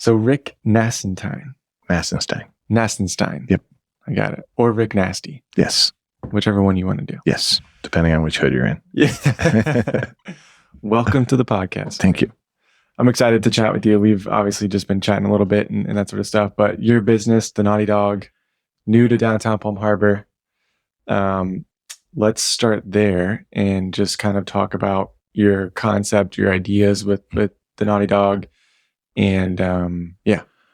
So Rick Nassenstein. Nassenstein. Yep. I got it. Or Rick Nasty. Yes. Whichever one you want to do. Yes. Depending on which hood you're in. Yeah. Welcome to the podcast. Thank you. I'm excited to chat with you. We've obviously just been chatting a little bit and that sort of stuff, but your business, the Naughty Dog, new to downtown Palm Harbor. Let's start there and just kind of talk about your concept, your ideas with the Naughty Dog, and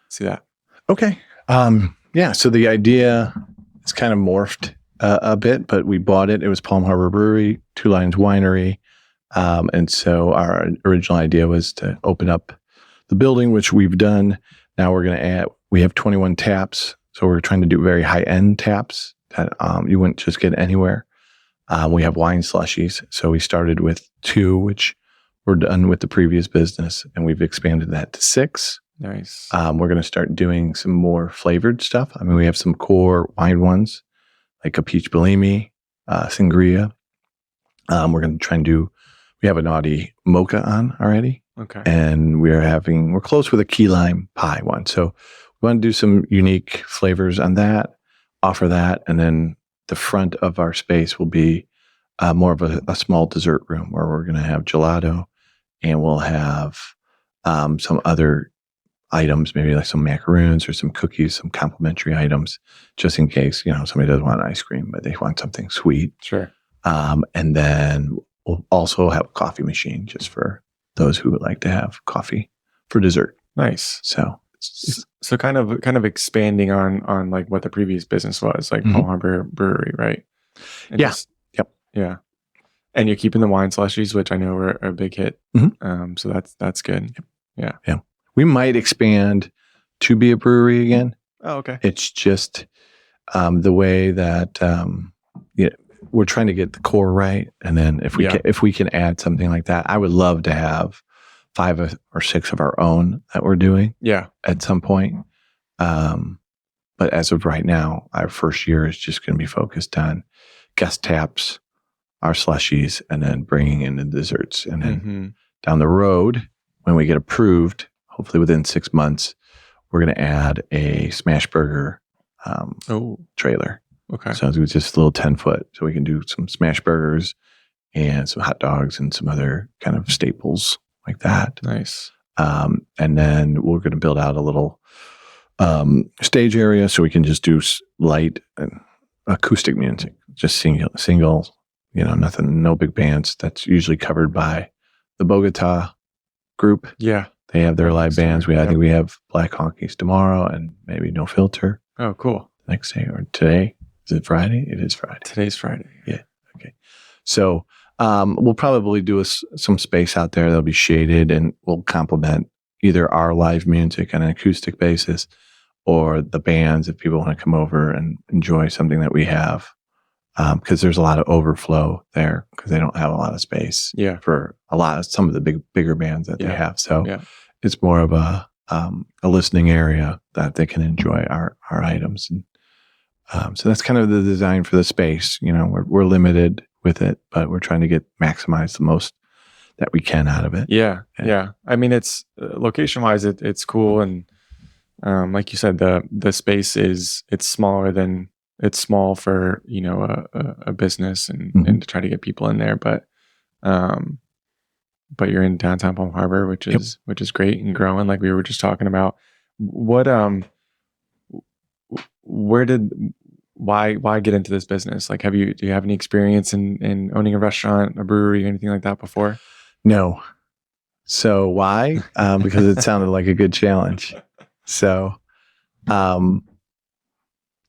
see that. Okay. So the idea is kind of morphed a bit, but we bought it. It was Palm Harbor Brewery, Two Lions Winery. And so our original idea was to open up the building, which we've done. Now we have 21 taps. So we're trying to do very high-end taps that you wouldn't just get anywhere. We have wine slushies. So we started with 2, which we're done with the previous business, and we've expanded that to 6. Nice. We're going to start doing some more flavored stuff. I mean, we have some core wine ones, like a peach Bellini, sangria. We're going to try and we have a naughty mocha on already. Okay. And we're close with a key lime pie one. So we want to do some unique flavors on that, offer that. And then the front of our space will be more of a small dessert room where we're going to have gelato, and we'll have some other items, maybe like some macaroons or some cookies, some complimentary items, just in case, somebody doesn't want ice cream, but they want something sweet. Sure. And then we'll also have a coffee machine just for those who would like to have coffee for dessert. Nice. So kind of expanding on like what the previous business was, like Palm Harbor Brewery, right? And yep. Yeah. And you're keeping the wine slushies, which I know are a big hit. Mm-hmm. So that's good. Yep. Yeah. We might expand to be a brewery again. Oh, okay. It's just the way that we're trying to get the core right, and then if we can add something like that, I would love to have 5 or 6 of our own that we're doing. Yeah. At some point, but as of right now, our first year is just going to be focused on guest taps, our slushies, and then bringing in the desserts, and then down the road, when we get approved, hopefully within 6 months, we're going to add a smash burger trailer. Okay. So it's just a little 10-foot, so we can do some smash burgers and some hot dogs and some other kind of staples like that. Nice. And then we're going to build out a little stage area so we can just do light acoustic music, just single, nothing, no big bands. That's usually covered by the Bogota group. Yeah. They have their live bands. I think we have Black Honkies tomorrow and maybe No Filter. Oh, cool. Next day or today. Is it Friday? It is Friday. Today's Friday. Yeah. Okay. So we'll probably do some space out there that'll be shaded, and we'll complement either our live music on an acoustic basis or the bands if people want to come over and enjoy something that we have. Because there's a lot of overflow there because they don't have a lot of space for some of the bigger bands that they have. So it's more of a listening area that they can enjoy our items. And so that's kind of the design for the space. We're limited with it, but we're trying to maximize the most that we can out of it. Yeah. I mean, it's location wise, it's cool, and like you said, the space it's smaller than. It's small for, a business and to try to get people in there, but you're in downtown Palm Harbor, which is great and growing, like we were just talking about. What why get into this business? Like, do you have any experience in owning a restaurant, a brewery, or anything like that before? No. So why? Because it sounded like a good challenge. So,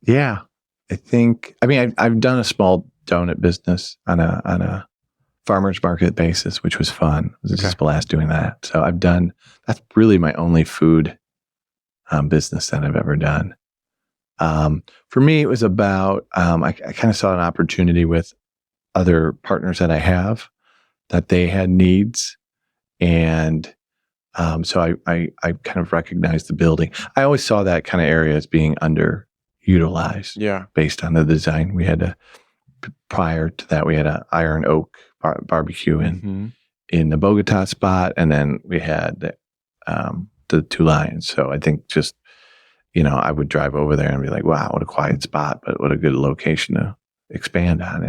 yeah. I've done a small donut business on a farmer's market basis, which was fun. It was just a blast doing that. So that's really my only food business that I've ever done. For me, it was about, I kind of saw an opportunity with other partners that I have, that they had needs. And so I kind of recognized the building. I always saw that kind of area as being underutilized based on the design. We had prior to that, we had an Iron Oak barbecue in the Bogota spot. And then we had the the two lions. So I think just, I would drive over there and be like, wow, what a quiet spot, but what a good location to expand on.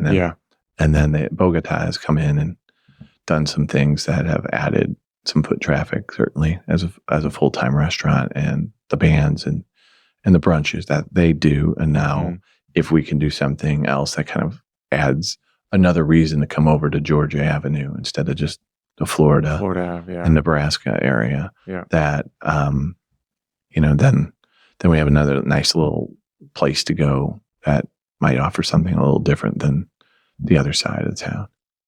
And then Bogota has come in and done some things that have added some foot traffic, certainly as a full-time restaurant, and the bands and the brunches that they do. And now if we can do something else that kind of adds another reason to come over to Georgia Avenue instead of just the Florida and Nebraska area, that, then we have another nice little place to go that might offer something a little different than the other side of the town.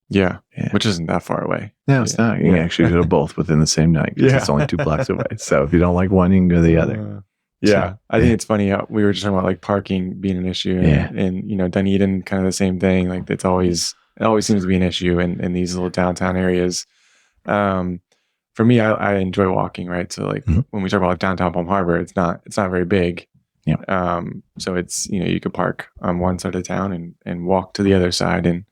Yeah. Which isn't that far away. No, it's not. You can actually go to both within the same night because it's only 2 blocks away. So if you don't like one, you can go to the other. I think it's funny how we were just talking about like parking being an issue, and Dunedin, kind of the same thing. Like it always seems to be an issue in these little downtown areas. For me, I enjoy walking, right? So like when we talk about like downtown Palm Harbor, it's not very big. Yeah. So it's, you could park on one side of town and walk to the other side in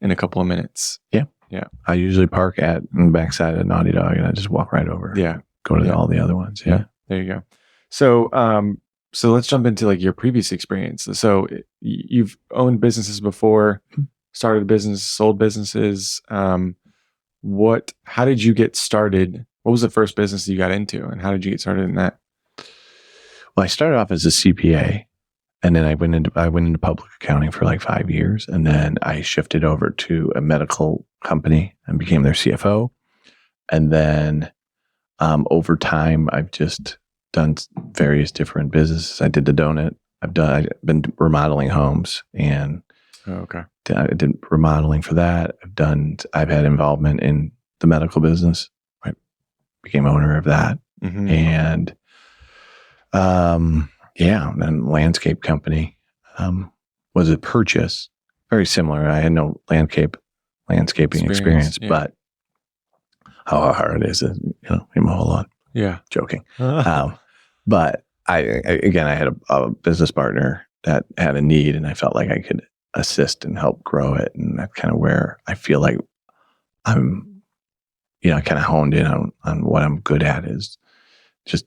a couple of minutes. Yeah. Yeah. I usually park on the backside of Naughty Dog and I just walk right over. Yeah. Go to all the other ones. Yeah. There you go. So, so let's jump into like your previous experience. So you've owned businesses before, started a business, sold businesses. How did you get started? What was the first business you got into, and how did you get started in that? Well, I started off as a CPA, and then I went into public accounting for like 5 years, and then I shifted over to a medical company and became their CFO. And then over time, I've just done various different businesses. I did the donut. I've been remodeling homes, and I did remodeling for that. I've had involvement in the medical business. I became owner of that. And then landscape company was a purchase. Very similar. I had no landscaping experience, but how hard it is, you mow a lawn. Yeah. Joking. But I had a business partner that had a need, and I felt like I could assist and help grow it. And that's kind of where I feel like I'm, kind of honed in on what I'm good at, is just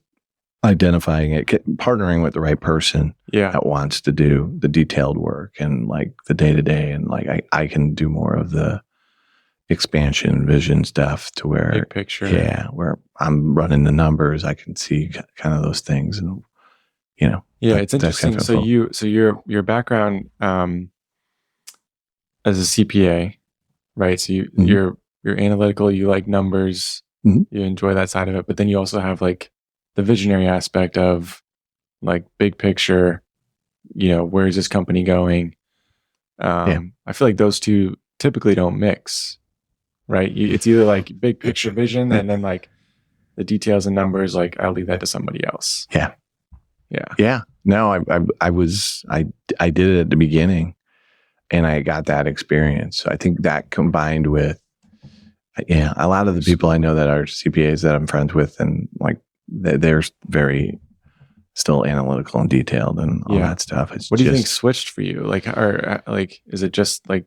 identifying it, partnering with the right person that wants to do the detailed work and like the day-to-day. And like, I can do more of the expansion vision stuff to where big picture. Yeah. Where I'm running the numbers, I can see kind of those things, and, it's interesting. Kind of so your background, as a CPA, right? So you're analytical, you like numbers, you enjoy that side of it, but then you also have like the visionary aspect of like big picture, where is this company going? I feel like those two typically don't mix, right? It's either like big picture vision and then like the details and numbers, like I'll leave that to somebody else. Yeah. No, I did it at the beginning. And I got that experience. So I think that combined with, a lot of the people I know that are CPAs that I'm friends with, and like they're very still analytical and detailed and all that stuff. What do you think switched for you? Like, or like, is it just like,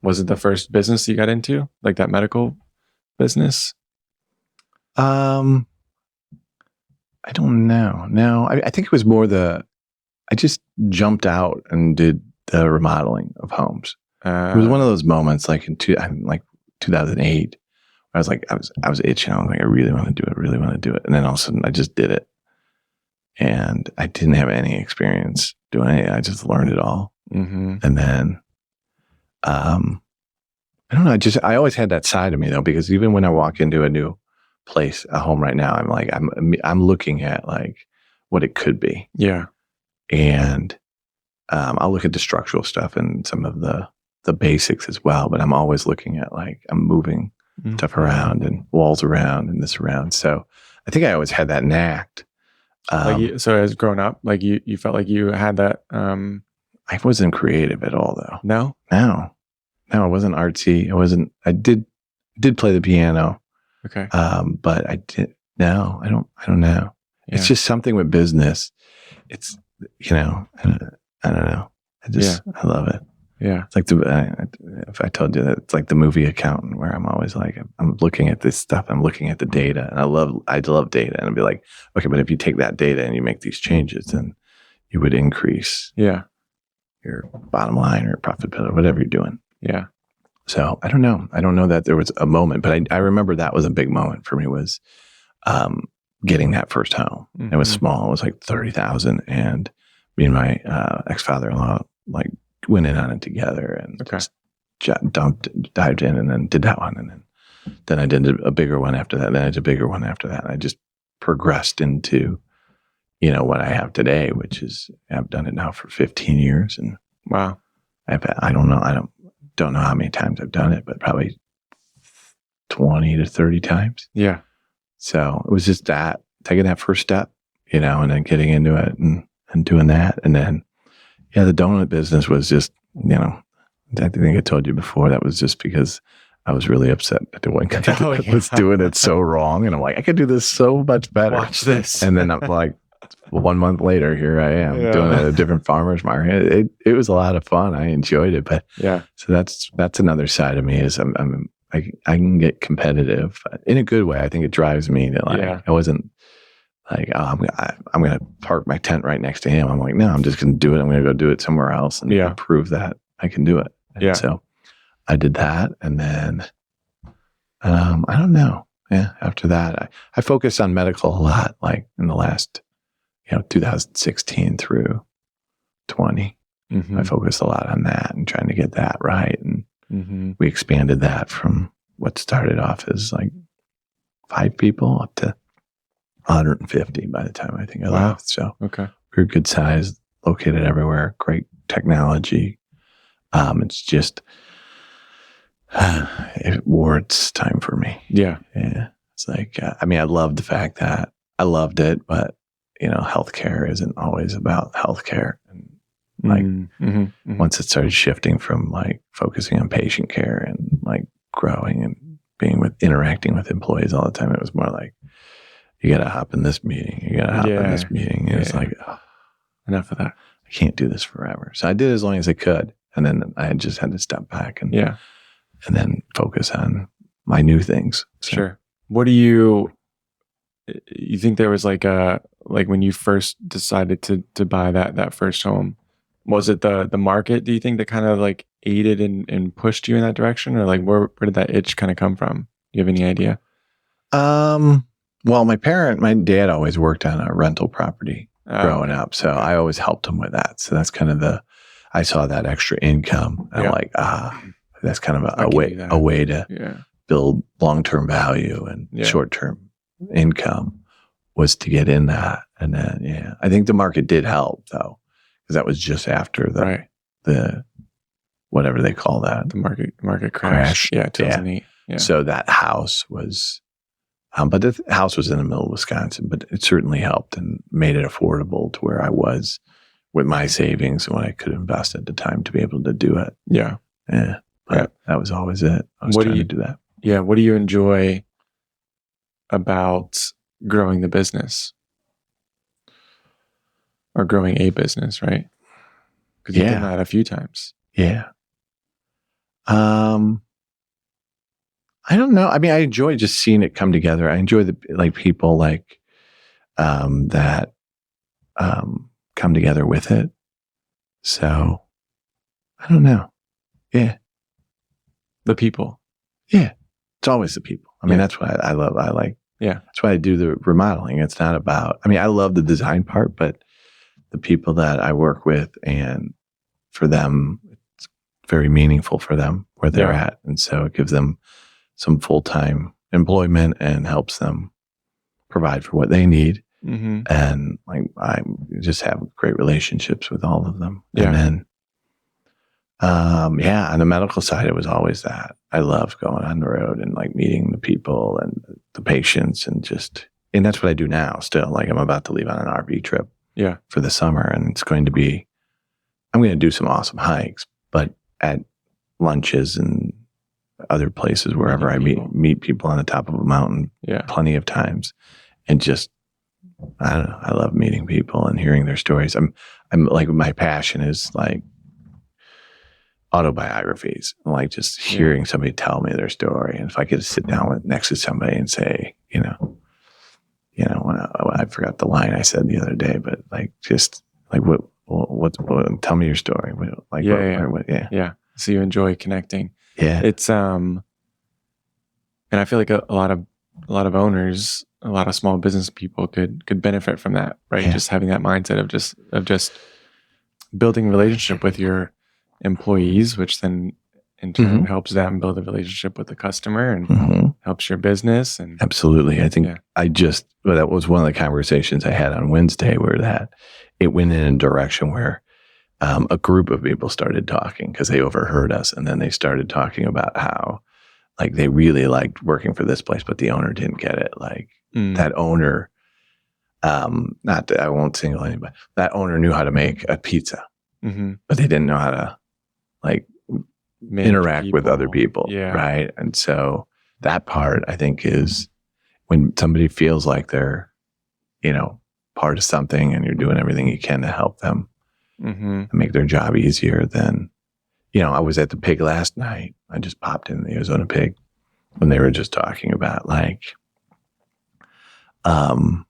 was it the first business you got into, like that medical business? I don't know. No, I think it was more I just jumped out and did the remodeling of homes. It was one of those moments, like in 2008, where I was like, I was itching. I was like, I really want to do it. And then all of a sudden, I just did it, and I didn't have any experience doing it. I just learned it all, and then, I don't know. I always had that side of me though, because even when I walk into a new place, a home right now, I'm like, I'm looking at like what it could be. Yeah, and. I'll look at the structural stuff and some of the basics as well, but I'm always looking at like, I'm moving stuff around and walls around and this around. So I think I always had that knack. So as grown up, like you felt like you had that. I wasn't creative at all though. No, I wasn't artsy. I did play the piano. Okay. But I don't know. Yeah. It's just something with business. It's, I don't know. I love it. Yeah. It's like if I told you that it's like the movie Accountant, where I'm always like, I'm looking at this stuff, I'm looking at the data, and I love data, and I'd be like, okay, but if you take that data and you make these changes, then you would increase your bottom line or profitability, whatever you're doing. Yeah. So I don't know that there was a moment, but I remember that was a big moment for me, was getting that first home. Mm-hmm. It was small. It was like 30,000, and me and my ex-father-in-law like went in on it together and just dived in, and then did that one, and then I did a bigger one after that. Then I did a bigger one after that. And I just progressed into, what I have today, which is I've done it now for 15 years, and wow, I don't know how many times I've done it, but probably 20 to 30 times. Yeah. So it was just that, taking that first step, and then getting into it and doing that. And then, the donut business was just, I think I told you before, that was just because I was really upset at the one guy that was doing it so wrong. And I'm like, I could do this so much better. Watch this. And then I'm like, 1 month later, here I am doing it at a different farmer's market. It was a lot of fun. I enjoyed it. But so that's another side of me, is I can get competitive in a good way. I think it drives me to I wasn't like, oh, I'm going to park my tent right next to him. I'm like, no, I'm just going to do it. I'm going to go do it somewhere else and prove that I can do it. And so I did that. And then, I don't know. Yeah. After that, I focused on medical a lot, like in the last, 2016 through 20. Mm-hmm. I focused a lot on that and trying to get that right. And we expanded that from what started off as like 5 people up to 150 by the time I think I left. So we're good size, located everywhere, great technology. It's just, it wore its time for me. Yeah. It's like, I love the fact that I loved it, but healthcare isn't always about healthcare. And like once it started shifting from like focusing on patient care and like growing and interacting with employees all the time, it was more like, you got to hop in this meeting. You got to hop in this meeting. And it's like, enough of that. I can't do this forever. So I did as long as I could. And then I just had to step back and then focus on my new things. So. Sure. What do you think there was like when you first decided to buy that first home, was it the market, do you think, that kind of like aided and pushed you in that direction? Or like where did that itch kind of come from? Do you have any idea? Well, my dad always worked on a rental property growing up. So I always helped him with that. So that's kind of I saw that extra income. And I'm like, that's kind of a way to build long-term value and short-term income, was to get in that. And then, I think the market did help though, because that was just after the whatever they call that. The market crash. Yeah. 2008. Yeah. So that house was, but the house was in the middle of Wisconsin, but it certainly helped and made it affordable to where I was with my savings and what I could invest at the time to be able to do it. Yeah. Yeah. But that was always it. I was trying to do that. Yeah. What do you enjoy about growing the business or growing a business, right? Because you've done that a few times. Yeah. I don't know. I mean, I enjoy just seeing it come together. I enjoy the people that come together with it. So I don't know. Yeah. The people. Yeah. It's always the people. I mean, that's what I love. That's why I do the remodeling. It's not about, I love the design part, but the people that I work with, and for them, it's very meaningful for them where they're at. And so it gives them some full-time employment and helps them provide for what they need. Mm-hmm. And I just have great relationships with all of them. Yeah. And then, on the medical side, it was always that. I love going on the road and meeting the people and the patients, and that's what I do now still. I'm about to leave on an RV trip for the summer, and I'm going to do some awesome hikes, but at lunches and other places, wherever I meet people on the top of a mountain plenty of times. And I don't know, I love meeting people and hearing their stories. I'm my passion is autobiographies, like just hearing somebody tell me their story. And if I could sit down next to somebody and say, when I forgot the line I said the other day, but like, just like, what tell me your story. Yeah. So you enjoy connecting. Yeah. It's, and I feel like a lot of owners, a lot of small business people could benefit from that, right? Yeah. Just having that mindset of just building a relationship with your employees, which then in turn helps them build a relationship with the customer and helps your business. And absolutely. I think that was one of the conversations I had on Wednesday, where that it went in a direction where a group of people started talking because they overheard us. And then they started talking about how like they really liked working for this place, but the owner didn't get it. Like that owner, not that I won't single anybody, that owner knew how to make a pizza, but they didn't know how to like interact with other people. Yeah. Right. And so that part, I think, is when somebody feels like they're, part of something and you're doing everything you can to help them and make their job easier. Then, I was at the Pig last night. I just popped in the Arizona Pig when they were just talking about like, how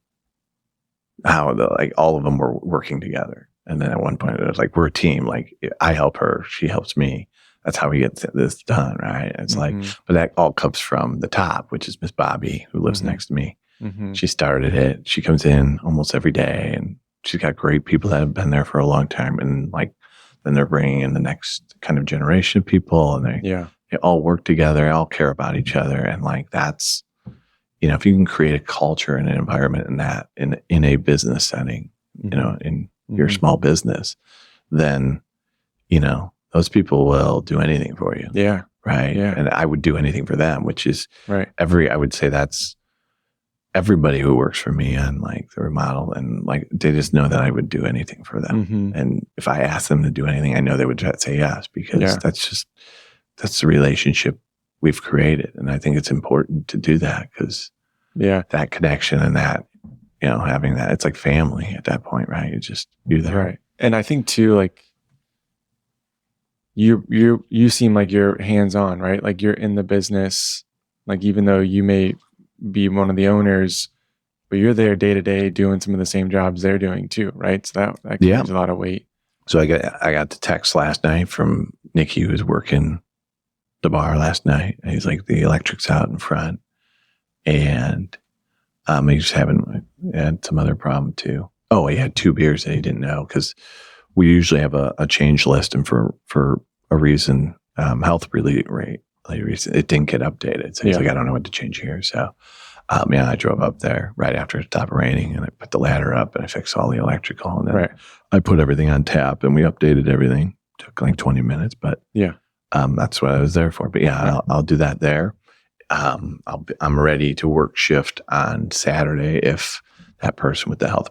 all of them were working together. And then at one point it was like, we're a team. Like I help her, she helps me. That's how we get this done. Right. And it's like, but that all comes from the top, which is Miss Bobby, who lives next to me. She started it. She comes in almost every day, and she's got great people that have been there for a long time. And like, then they're bringing in the next kind of generation of people, and they all work together, all care about each other. And like, that's, if you can create a culture and an environment in that, in a business setting, in your small business, then, those people will do anything for you. Yeah. Right. Yeah. And I would do anything for them, which is right. I would say that's everybody who works for me on like the remodel, and like, they just know that I would do anything for them. And if I asked them to do anything, I know they would say yes, because that's the relationship we've created. And I think it's important to do that, because that connection and that, having that, it's like family at that point, right? You just do that. Right. And I think too, like, you seem like you're hands-on, right? Like you're in the business, like even though you may be one of the owners, but you're there day to day doing some of the same jobs they're doing too, right? So that carries a lot of weight. So I got the text last night from Nicky, who was working the bar last night. And he's like, the electric's out in front, and he's had some other problem too. Oh, he had 2 beers that he didn't know, because we usually have a change list, and for a reason, health related reason, it didn't get updated. So he's like, I don't know what to change here. So I drove up there right after it stopped raining, and I put the ladder up and I fixed all the electrical, and then I put everything on tap and we updated everything. Took like 20 minutes, but that's what I was there for. But I'll do that there. I'm ready to work shift on Saturday if that person with the health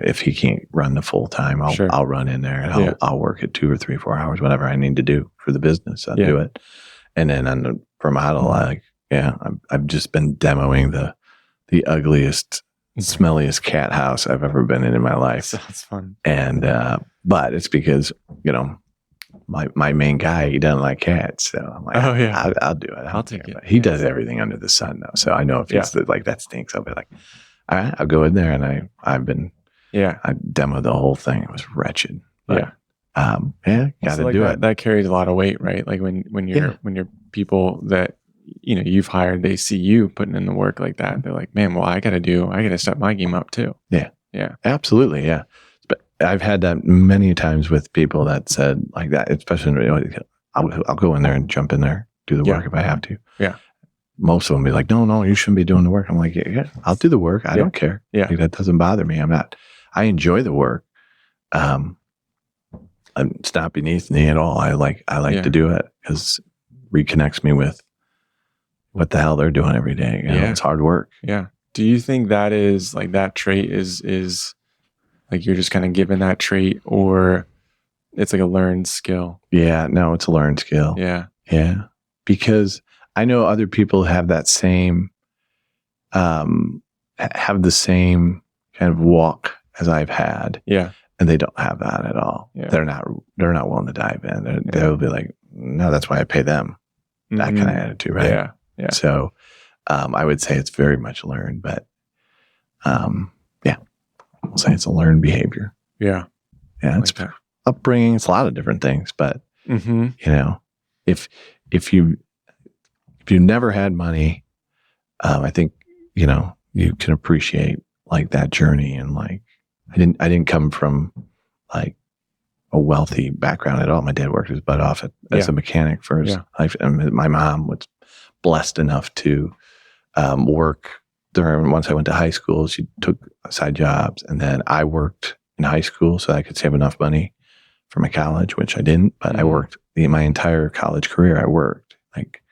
if he can't run the full time, I'll run in there and I'll work it 2 or 3, 4 hours, whatever I need to do for the business. I'll do it. And then on the remodel, I've just been demoing the ugliest, smelliest cat house I've ever been in my life. That's fun. And but it's because my main guy, he doesn't like cats, so I'm like, I'll do it. I'll take it. He does everything under the sun though, so I know if it's like that stinks, I'll be like, all right, I'll go in there. And I demoed the whole thing. It was wretched. But, got to do it. That carries a lot of weight, right? Like when you're people that you've hired, they see you putting in the work like that. They're like, man, well, I got to step my game up too. Yeah, absolutely. Yeah, but I've had that many times with people that said like that, especially I'll go in there and jump in there, do the work if I have to. Yeah. Most of them be like, no, you shouldn't be doing the work. I'm like, yeah, I'll do the work. I don't care. Yeah. Like, that doesn't bother me. I enjoy the work. It's not beneath me at all. I like to do it because it reconnects me with what the hell they're doing every day. It's hard work. Yeah. Do you think that is like that trait is like you're just kind of given that trait, or it's like a learned skill? Yeah, no, it's a learned skill. Yeah. Yeah. Because I know other people have that same, have the same kind of walk as I've had. Yeah. and they don't have that at all. Yeah. They're not willing to dive in. They'll be like, no, that's why I pay them. That kind of attitude, right? Yeah. Yeah. So I would say it's very much learned, but yeah, I'll say it's a learned behavior. Yeah. Yeah. It's like upbringing. It's a lot of different things, but you know, if you never had money, I think, you know, you can appreciate like that journey. And like, I didn't come from like a wealthy background at all. My dad worked his butt off as a mechanic for his life. And my mom was blessed enough to work once I went to high school. She took side jobs, and then I worked in high school so I could save enough money for my college, which I didn't, but I worked my entire college career. I worked. Like,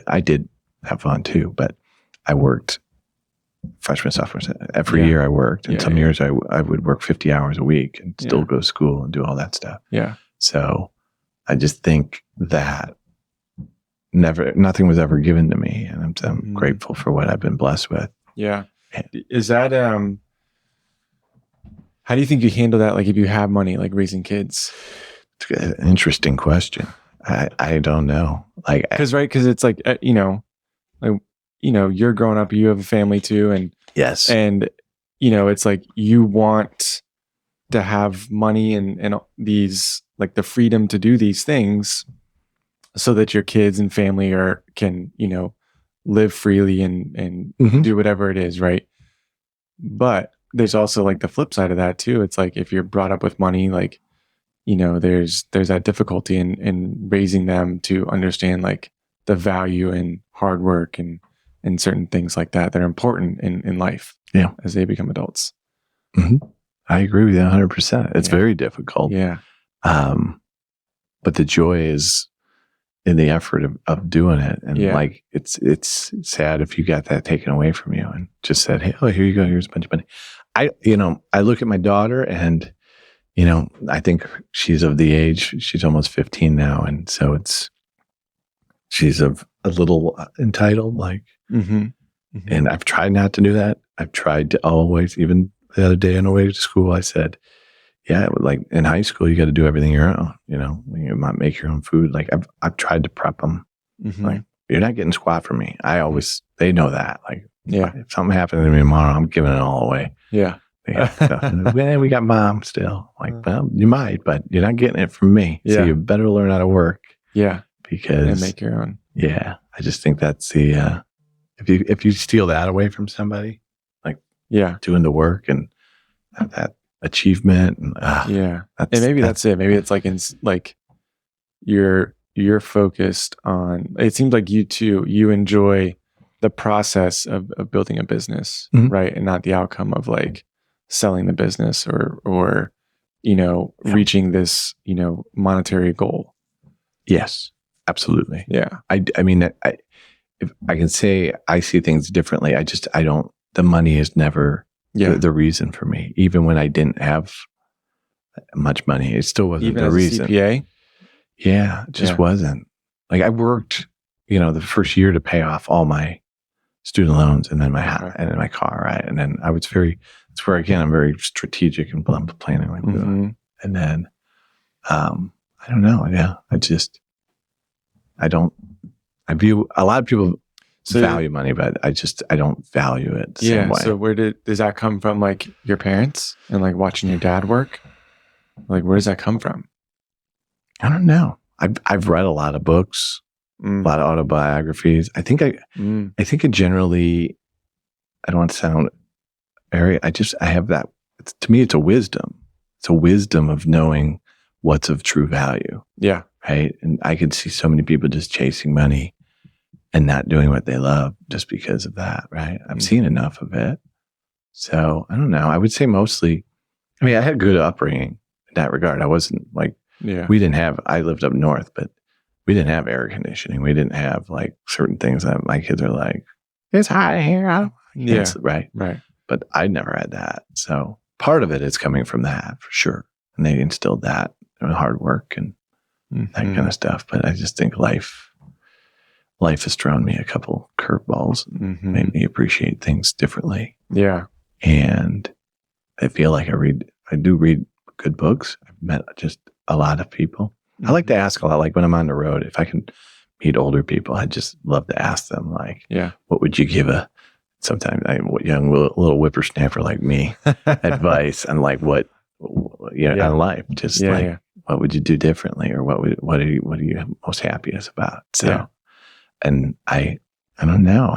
I did have fun too, but I worked freshman, sophomore. Every year I worked, and some years I would work 50 hours a week and still go to school and do all that stuff. Yeah. So I just think that nothing was ever given to me, and I'm grateful for what I've been blessed with. Yeah. Is that how do you think you handle that? Like, if you have money, like raising kids? It's an interesting question. I don't know. Like, because it's like, you know, you're growing up, you have a family too. And yes. And, you know, it's like, you want to have money and these, like, the freedom to do these things so that your kids and family can, you know, live freely and do whatever it is. Right. But there's also like the flip side of that too. It's like, if you're brought up with money, like, you know, there's that difficulty in raising them to understand like the value in hard work and certain things like that are important in life. Yeah. As they become adults. I agree with you 100%. It's very difficult. Yeah. But the joy is in the effort of doing it. And like, it's sad if you got that taken away from you and just said, hey, oh, here you go. Here's a bunch of money. I look at my daughter, and, you know, I think she's of the age, she's almost 15 now. And so she's a little entitled, like, and I've tried not to do that. I've tried to always, even the other day on the way to school, I said, yeah, like in high school, you got to do everything your own, you know, you might make your own food. Like, I've tried to prep them. Like, you're not getting squat from me. They know that. Like, if something happened to me tomorrow, I'm giving it all away. Yeah. Well, we got mom still. Like, well, you might, but you're not getting it from me. So you better learn how to work. Yeah. Because and make your own. Yeah. I just think that's the, if you steal that away from somebody, like, doing the work and that achievement. And, and maybe that's it. Maybe it's like, you're focused on, it seems like you enjoy the process of building a business, right? And not the outcome of like selling the business or, you know, reaching this, you know, monetary goal. Yes, absolutely. Yeah. I mean, if I can say I see things differently. The money is never the reason for me. Even when I didn't have much money, it still wasn't even the as reason. A CPA? Yeah, it just wasn't. Like, I worked, you know, the first year to pay off all my student loans, and then my house, and then my car, right? And then I was it's where, again, I'm very strategic and planning. Like, and then, I don't know. Yeah, I view a lot of people value money, but I don't value it the same way. So does that come from, like, your parents and like watching your dad work? Like, where does that come from? I don't know. I've read a lot of books, a lot of autobiographies. I think it generally, I don't want to sound airy. I have that. To me, it's a wisdom. It's a wisdom of knowing what's of true value. Yeah. Right. And I could see so many people just chasing money and not doing what they love just because of that. Right. I've seen enough of it. So I don't know. I would say mostly, I mean, I had a good upbringing in that regard. I wasn't like, I lived up north, but we didn't have air conditioning. We didn't have like certain things that my kids are like, it's hot in here. Right. But I never had that. So part of it is coming from that for sure. And they instilled that hard work and that kind of stuff. But I just think life has thrown me a couple curveballs and made me appreciate things differently. Yeah. And I feel like I do read good books. I've met just a lot of people. I like to ask a lot, like when I'm on the road, if I can meet older people, I just love to ask them, like, what would you give sometimes young little whippersnapper like me advice on like what, on life, just what would you do differently, or what are you most happiest about? So, and I don't know.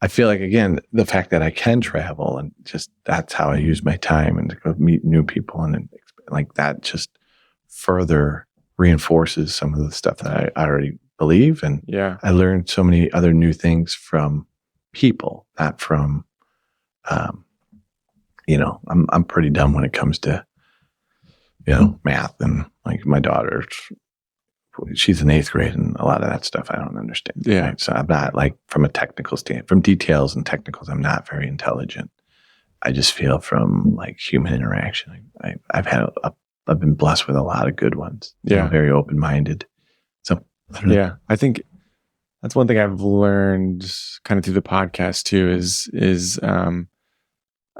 I feel like, again, the fact that I can travel and just that's how I use my time and to go meet new people and like that just further reinforces some of the stuff that I already believe. And I learned so many other new things from people, not from, I'm pretty dumb when it comes to, math, and like my daughter, she's in 8th grade, and a lot of that stuff I don't understand. Yeah. Right? So I'm not, like, from a technical standpoint, from details and technicals, I'm not very intelligent. I just feel from like human interaction. I've been blessed with a lot of good ones. Very open-minded. So I think that's one thing I've learned kind of through the podcast too, is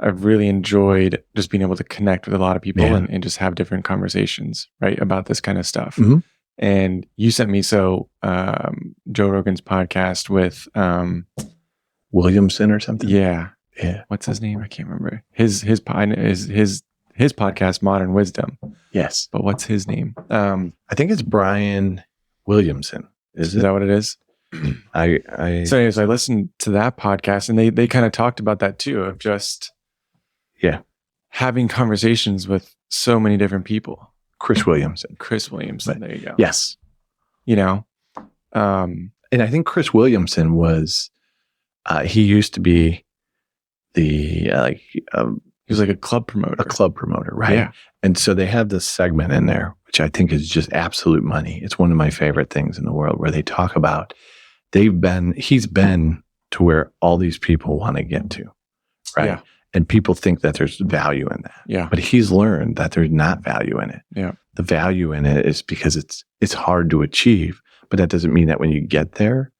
I've really enjoyed just being able to connect with a lot of people and just have different conversations, right, about this kind of stuff. Mm-hmm. And you sent me Joe Rogan's podcast with Williamson or something. Yeah. What's his name? I can't remember. His podcast, Modern Wisdom. Yes. But what's his name? I think it's Brian Williamson. Is that what it is? So anyways, I listened to that podcast, and they kind of talked about that too, of just having conversations with so many different people. Chris Williamson. There you go. Yes. And I think Chris Williamson was, he used to be he was like a club promoter. Right? Yeah. And so they have this segment in there, which I think is just absolute money. It's one of my favorite things in the world, where they talk about, he's been to where all these people want to get to. Right. Yeah. And people think that there's value in that. Yeah. But he's learned that there's not value in it. Yeah. The value in it is because it's hard to achieve, but that doesn't mean that when you get there,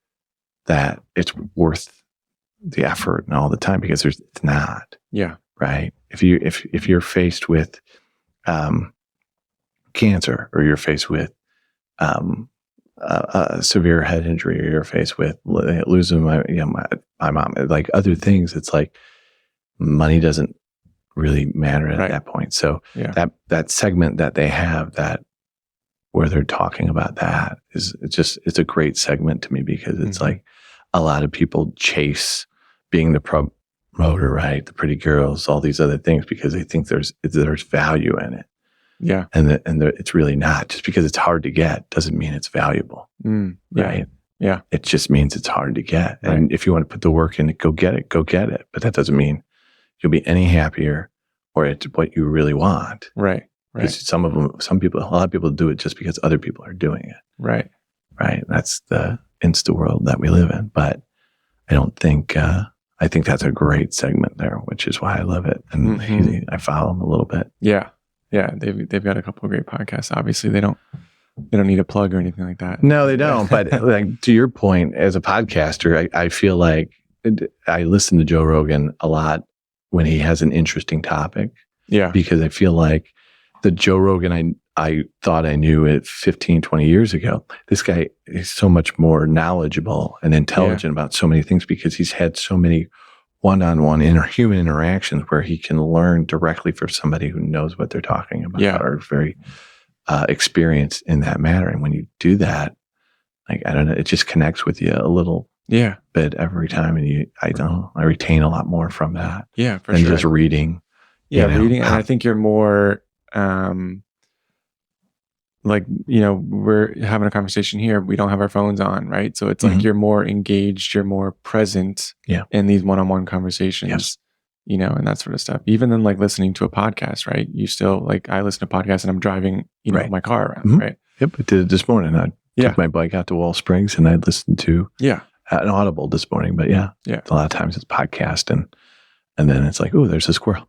that it's worth the effort and all the time, because it's not. Yeah. Right. If you're faced with cancer, or you're faced with a severe head injury, or you're faced with losing my mom, like other things, it's like money doesn't really matter at that point. So that segment that they have, that where they're talking about that, it's a great segment to me, because it's like a lot of people chase being the promoter, right? The pretty girls, all these other things, because they think there's value in it. Yeah. And it's really not. Just because it's hard to get doesn't mean it's valuable. Right? Yeah. It just means it's hard to get. Right. And if you want to put the work in, go get it. But that doesn't mean you'll be any happier, or it's what you really want. Right. Because a lot of people do it just because other people are doing it. Right. That's the Insta world that we live in. But I don't think, I think that's a great segment there, which is why I love it. And I follow him a little bit. Yeah. Yeah. They've got a couple of great podcasts. Obviously they don't need a plug or anything like that. No, they don't. But like, to your point, as a podcaster, I feel like I listen to Joe Rogan a lot when he has an interesting topic. Yeah. Because I feel like the Joe Rogan I thought I knew it 15, 20 years ago, this guy is so much more knowledgeable and intelligent about so many things, because he's had so many one-on-one human interactions where he can learn directly from somebody who knows what they're talking about, or very experienced in that matter. And when you do that, like, I don't know, it just connects with you a little bit every time. And I retain a lot more from that. Yeah, for than sure. just reading. Reading. And I think you're more, we're having a conversation here. We don't have our phones on, right? So it's like you're more engaged, you're more present in these one-on-one conversations, and that sort of stuff. Even then, like listening to a podcast, right? You still, like, I listen to podcasts and I'm driving, my car around, right? Yep, I did it this morning. I took my bike out to Wall Springs and I listened to an Audible this morning. But a lot of times it's podcast, and then it's like, oh, there's a squirrel.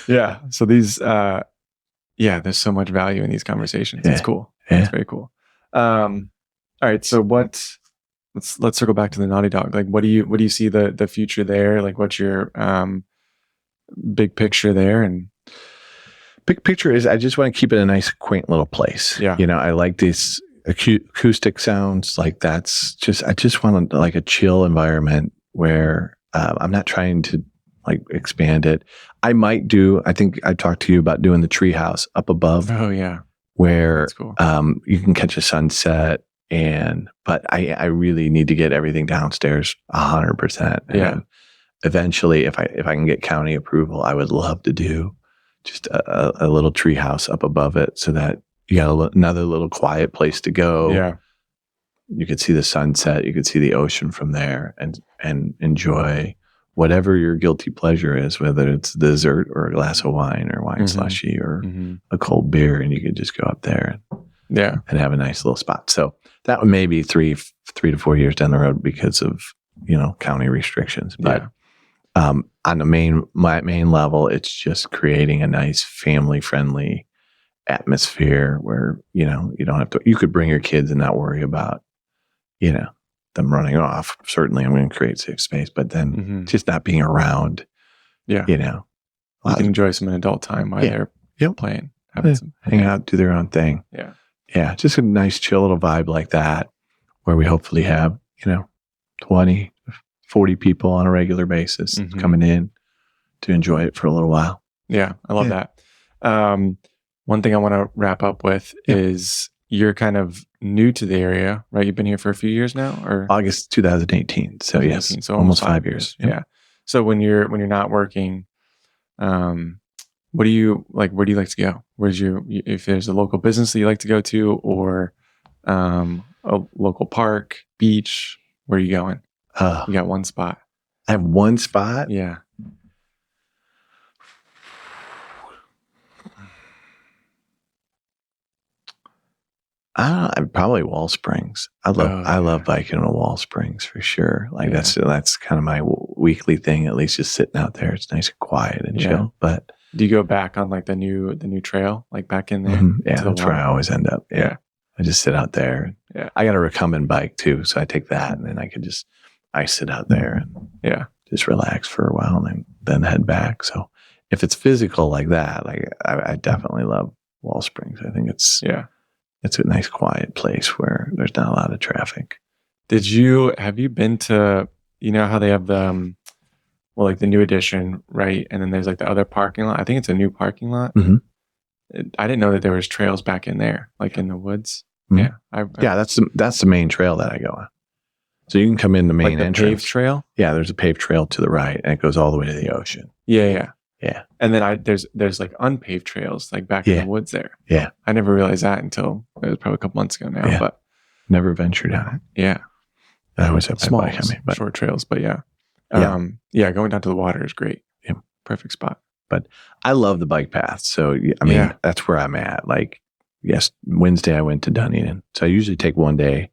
Yeah. So these, there's so much value in these conversations. It's cool. Yeah. It's very cool. All right. So let's circle back to the Naughty Dog. Like, what do you see the future there? Like, what's your, big picture there. And big picture is I just want to keep it a nice, quaint little place. Yeah. I like these acoustic sounds. Like I just want like a chill environment where I'm not trying to like expand it. I think I talked to you about doing the tree house up above. Oh yeah. Where That's cool. You can catch a sunset. But I really need to get everything downstairs 100%. Yeah. Eventually, if I can get county approval, I would love to do just a little tree house up above it, so that you got another little quiet place to go. Yeah. You could see the sunset, you could see the ocean from there, and enjoy whatever your guilty pleasure is, whether it's dessert or a glass of wine or wine slushy or a cold beer, and you could just go up there and have a nice little spot. So that would maybe 3 to 4 years down the road because of county restrictions. But on my main level, it's just creating a nice family friendly atmosphere where you don't have to. You could bring your kids and not worry about them running off. Certainly, I'm going to create safe space, but then just not being around. Yeah, you can enjoy some adult time while they're playing, hang out, do their own thing. Yeah, just a nice chill little vibe like that, where we hopefully have 20, 40 people on a regular basis coming in to enjoy it for a little while. Yeah, I love that. One thing I want to wrap up with is you're kind of new to the area, right? You've been here for a few years now, or August 2018. So yes, so almost 5 years. Yeah. So when you're not working, what do you like? Where do you like to go? If there's a local business that you like to go to, or a local park, beach, where are you going? You got one spot. I have one spot? Yeah. Probably Wall Springs. I love biking to Wall Springs for sure. Like that's kind of my weekly thing. At least just sitting out there. It's nice and quiet and chill. But do you go back on like the new trail, like back in there? Yeah, that's where I always end up. Yeah. I just sit out there. Yeah. I got a recumbent bike too, so I take that and then I sit out there and just relax for a while and then head back. So if it's physical like that, like I definitely love Wall Springs. I think it's a nice quiet place where there's not a lot of traffic. Have you been to, how they have the, like the new addition, right? And then there's like the other parking lot. I think it's a new parking lot. I didn't know that there was trails back in there, like in the woods. Yeah. That's the main trail that I go on. So you can come in the main entrance. Paved trail? Yeah, there's a paved trail to the right and it goes all the way to the ocean. Yeah. Yeah. And then there's like unpaved trails like back in the woods there. Yeah. I never realized that until it was probably a couple months ago now. But never ventured on it. Yeah. I always have small, my bike on me, but short trails, but going down to the water is great. Yeah. Perfect spot. But I love the bike path. So that's where I'm at. Like Wednesday I went to Dunedin. So I usually take one day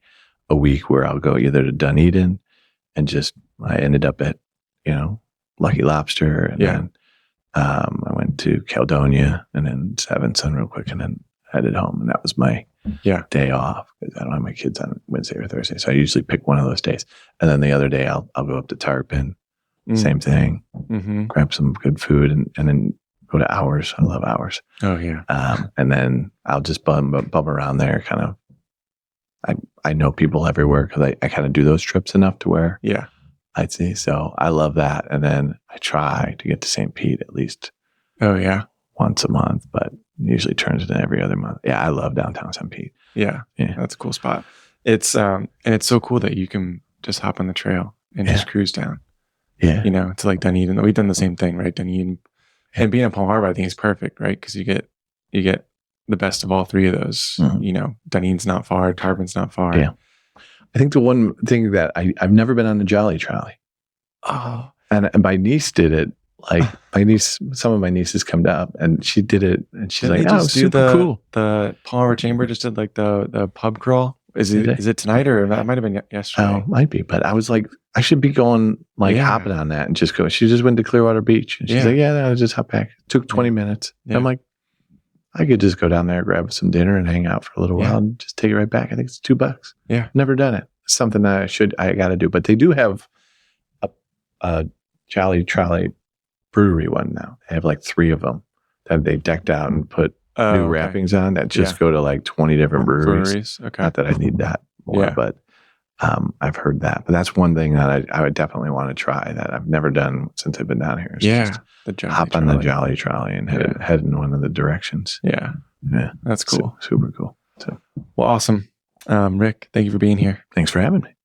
a week where I'll go either to Dunedin and I ended up at, Lucky Lobster and then I went to Caledonia and then Savinson real quick and then headed home. And that was my day off because I don't have my kids on Wednesday or Thursday. So I usually pick one of those days. And then the other day I'll go up to Tarpon, same thing, grab some good food and then go to Hours. I love Hours. Oh yeah. And then I'll just bum around there kind of. I know people everywhere because I kind of do those trips enough to where I'd see. So I love that. And then I try to get to St. Pete at least once a month, but usually turns into every other month. Yeah, I love downtown St. Pete. Yeah. That's a cool spot. It's and it's so cool that you can just hop on the trail and just cruise down. Yeah. To like Dunedin. We've done the same thing, right? Dunedin. And being in Palm Harbor, I think is perfect, right? Because you get the best of all three of those. Dunedin's not far, Tarpon's not far. Yeah. I think the one thing that I've never been on a Jolly Trolley. Oh. And my niece did it. Like some of my nieces come up and she did it and she's like, "Oh, super cool." The Palm Harbor Chamber just did like the pub crawl. Is it tonight or that might have been yesterday? Oh, might be. But I was like, I should be going hopping on that and just go. She just went to Clearwater Beach and she's like, I'll just hop back. It took 20 minutes. Yeah. I'm like, I could just go down there, grab some dinner and hang out for a little while and just take it right back. I think it's $2. Yeah. Never done it. It's something that I got to do. But they do have a Jolly Trolley brewery one now. They have like 3 of them that they decked out and put new wrappings on that just go to like 20 different breweries. Okay. Not that I need that more, but I've heard that. But that's one thing that I would definitely want to try that I've never done since I've been down here. Just the Jolly hop Trolley. on the Jolly Trolley and head in one of the directions. Yeah. That's cool. Super cool. So, well, awesome. Rick, thank you for being here. Thanks for having me.